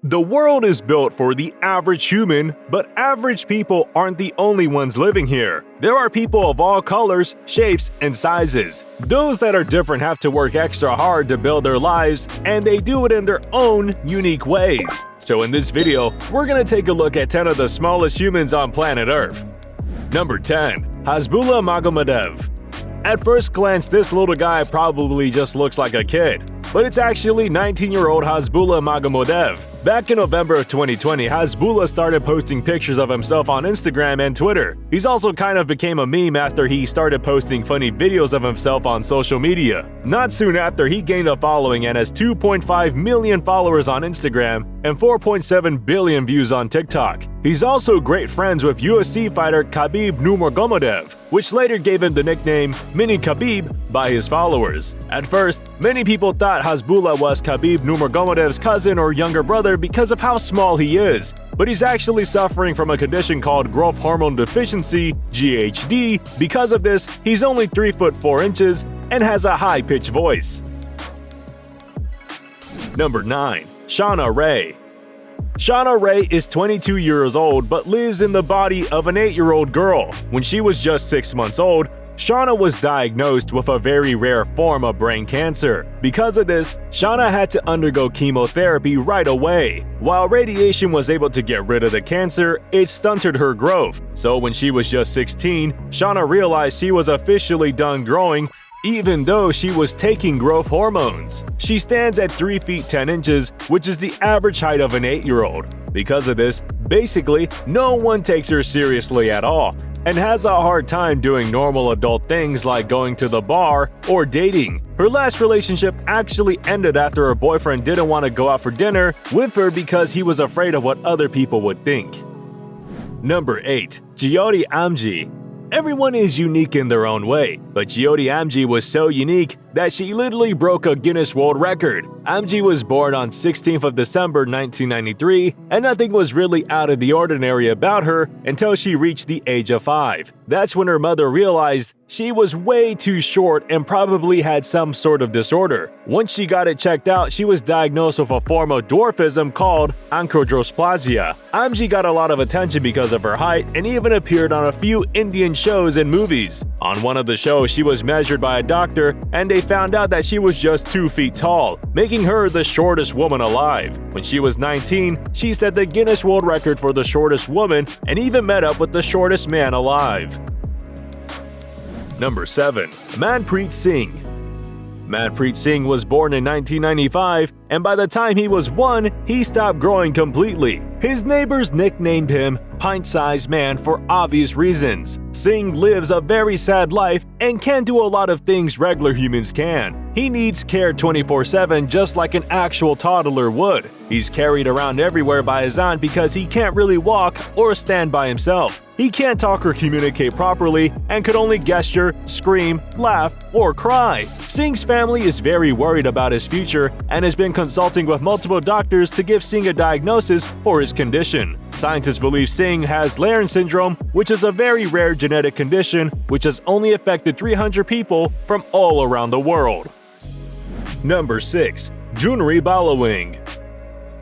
The world is built for the average human, but average people aren't the only ones living here. There are people of all colors, shapes, and sizes. Those that are different have to work extra hard to build their lives, and they do it in their own unique ways. So in this video, we're gonna take a look at 10 of the smallest humans on planet Earth. Number 10. Hasbulla Magomedov. At first glance, this little guy probably just looks like a kid, but it's actually 19-year-old Hasbulla Magomedov. Back in November of 2020, Hasbullah started posting pictures of himself on Instagram and Twitter. He's also kind of became a meme after he started posting funny videos of himself on social media. Not soon after, he gained a following and has 2.5 million followers on Instagram and 4.7 billion views on TikTok. He's also great friends with UFC fighter Khabib Nurmagomedov, which later gave him the nickname Mini Khabib by his followers. At first, many people thought Hasbullah was Khabib Nurmagomedov's cousin or younger brother because of how small he is, but he's actually suffering from a condition called Growth Hormone Deficiency, GHD. Because of this, he's only 3 foot 4 inches and has a high-pitched voice. Number 9. Shauna Rae. Shauna Rae is 22 years old but lives in the body of an 8-year-old girl. When she was just 6 months old, Shauna was diagnosed with a very rare form of brain cancer. Because of this, Shauna had to undergo chemotherapy right away. While radiation was able to get rid of the cancer, it stunted her growth. So when she was just 16, Shauna realized she was officially done growing, even though she was taking growth hormones. She stands at 3 feet 10 inches, which is the average height of an 8-year-old. Because of this, basically, no one takes her seriously at all, and has a hard time doing normal adult things like going to the bar or dating. Her last relationship actually ended after her boyfriend didn't want to go out for dinner with her because he was afraid of what other people would think. Number 8. Jyoti Amji. Everyone is unique in their own way, but Jyoti Amji was so unique that she literally broke a Guinness World Record. Amji was born on 16th of December 1993, and nothing was really out of the ordinary about her until she reached the age of 5. That's when her mother realized she was way too short and probably had some sort of disorder. Once she got it checked out, she was diagnosed with a form of dwarfism called achondroplasia. Amji got a lot of attention because of her height and even appeared on a few Indian shows and movies. On one of the shows, she was measured by a doctor and they found out that she was just 2 feet tall, making her the shortest woman alive. When she was 19, she set the Guinness World Record for the shortest woman and even met up with the shortest man alive. Number 7. Manpreet Singh. Manpreet Singh was born in 1995, and by the time he was 1, he stopped growing completely. His neighbors nicknamed him Pint-Sized Man for obvious reasons. Singh lives a very sad life and can't do a lot of things regular humans can. He needs care 24/7 just like an actual toddler would. He's carried around everywhere by his aunt because he can't really walk or stand by himself. He can't talk or communicate properly and could only gesture, scream, laugh, or cry. Singh's family is very worried about his future and has been consulting with multiple doctors to give Singh a diagnosis for his condition. Scientists believe Singh has Layne syndrome, which is a very rare genetic condition which has only affected 300 people from all around the world. Number 6. Junri Balawing.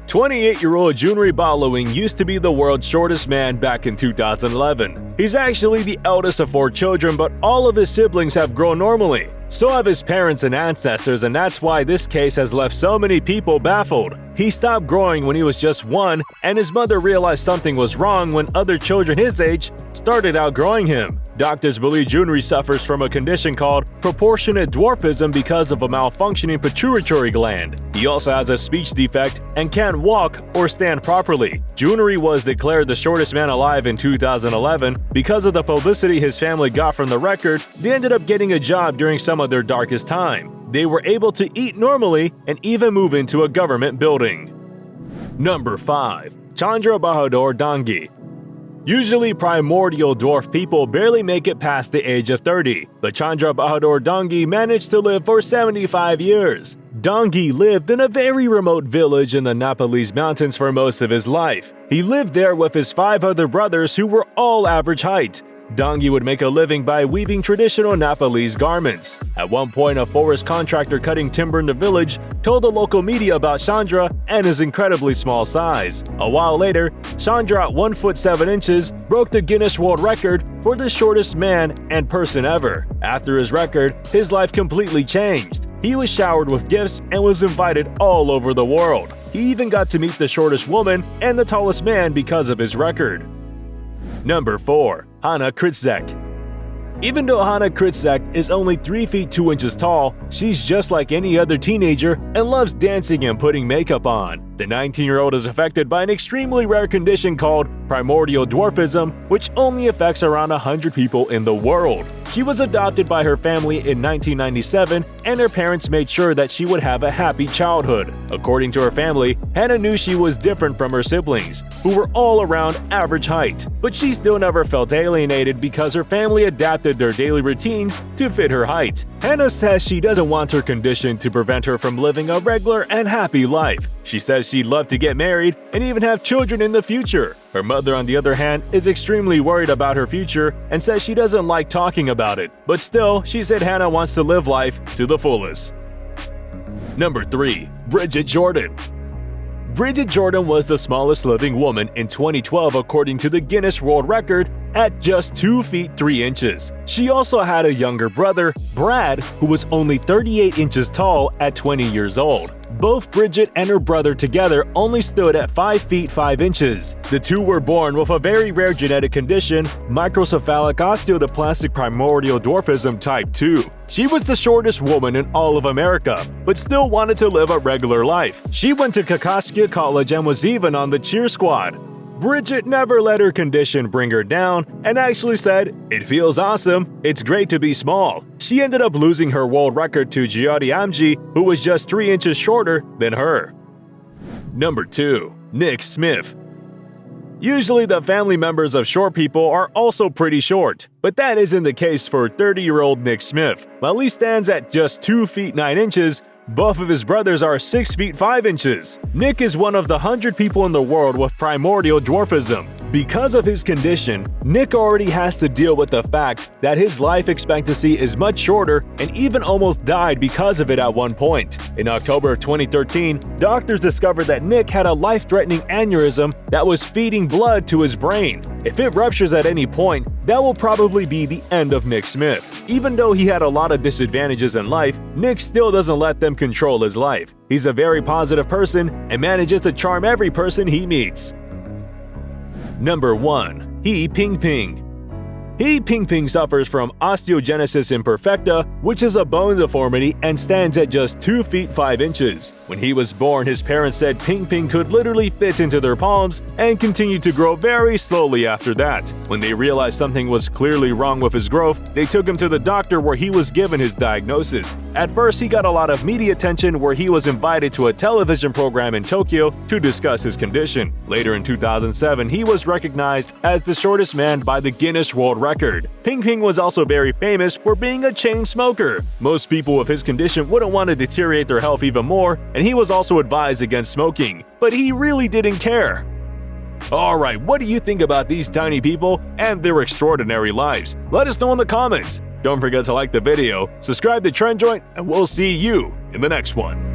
28-year-old Junri Balawing used to be the world's shortest man back in 2011. He's actually the eldest of 4 children, but all of his siblings have grown normally. So have his parents and ancestors, and that's why this case has left so many people baffled. He stopped growing when he was just 1, and his mother realized something was wrong when other children his age started outgrowing him. Doctors believe Junri suffers from a condition called proportionate dwarfism because of a malfunctioning pituitary gland. He also has a speech defect and can't walk or stand properly. Junri was declared the shortest man alive in 2011. Because of the publicity his family got from the record, they ended up getting a job during some of their darkest time. They were able to eat normally and even move into a government building. Number 5. Chandra Bahadur Dangi. Usually primordial dwarf people barely make it past the age of 30, but Chandra Bahadur Dangi managed to live for 75 years. Dangi lived in a very remote village in the Nepalese mountains for most of his life. He lived there with his 5 other brothers who were all average height. Dongi would make a living by weaving traditional Nepalese garments. At one point, a forest contractor cutting timber in the village told the local media about Chandra and his incredibly small size. A while later, Chandra at 1 foot 7 inches broke the Guinness World Record for the shortest man and person ever. After his record, his life completely changed. He was showered with gifts and was invited all over the world. He even got to meet the shortest woman and the tallest man because of his record. Number 4. Hana Kritzek. Even though Hana Kritzek is only 3 feet 2 inches tall, she's just like any other teenager and loves dancing and putting makeup on. The 19-year-old is affected by an extremely rare condition called primordial dwarfism, which only affects around 100 people in the world. She was adopted by her family in 1997, and her parents made sure that she would have a happy childhood. According to her family, Hannah knew she was different from her siblings, who were all around average height, but she still never felt alienated because her family adapted their daily routines to fit her height. Hannah says she doesn't want her condition to prevent her from living a regular and happy life. She says she'd love to get married and even have children in the future. Her mother, on the other hand, is extremely worried about her future and says she doesn't like talking about it. But still, she said Hannah wants to live life to the fullest. Number 3. Bridget Jordan. Bridget Jordan was the smallest living woman in 2012 according to the Guinness World Record at just 2 feet 3 inches. She also had a younger brother, Brad, who was only 38 inches tall at 20 years old. Both Bridget and her brother together only stood at 5 feet 5 inches. The two were born with a very rare genetic condition, microcephalic osteodysplastic primordial dwarfism type 2. She was the shortest woman in all of America, but still wanted to live a regular life. She went to Kakaskia College and was even on the cheer squad. Bridget never let her condition bring her down and actually said, "It feels awesome, it's great to be small." She ended up losing her world record to Jyoti Amji, who was just 3 inches shorter than her. Number 2. Nick Smith. Usually the family members of short people are also pretty short, but that isn't the case for 30-year-old Nick Smith. While he stands at just 2 feet 9 inches, both of his brothers are 6 feet 5 inches. Nick is one of the 100 people in the world with primordial dwarfism. Because of his condition, Nick already has to deal with the fact that his life expectancy is much shorter and even almost died because of it at one point. In October of 2013, doctors discovered that Nick had a life-threatening aneurysm that was feeding blood to his brain. If it ruptures at any point, that will probably be the end of Nick Smith. Even though he had a lot of disadvantages in life, Nick still doesn't let them control his life. He's a very positive person and manages to charm every person he meets. Number 1. He Ping Ping. He Ping Ping suffers from osteogenesis imperfecta, which is a bone deformity and stands at just 2 feet 5 inches. When he was born, his parents said Ping Ping could literally fit into their palms and continued to grow very slowly after that. When they realized something was clearly wrong with his growth, they took him to the doctor where he was given his diagnosis. At first, he got a lot of media attention where he was invited to a television program in Tokyo to discuss his condition. Later in 2007, he was recognized as the shortest man by the Guinness World Record. Ping Ping was also very famous for being a chain smoker. Most people with his condition wouldn't want to deteriorate their health even more, and he was also advised against smoking, but he really didn't care. Alright, what do you think about these tiny people and their extraordinary lives? Let us know in the comments. Don't forget to like the video, subscribe to Trend Joint, and we'll see you in the next one.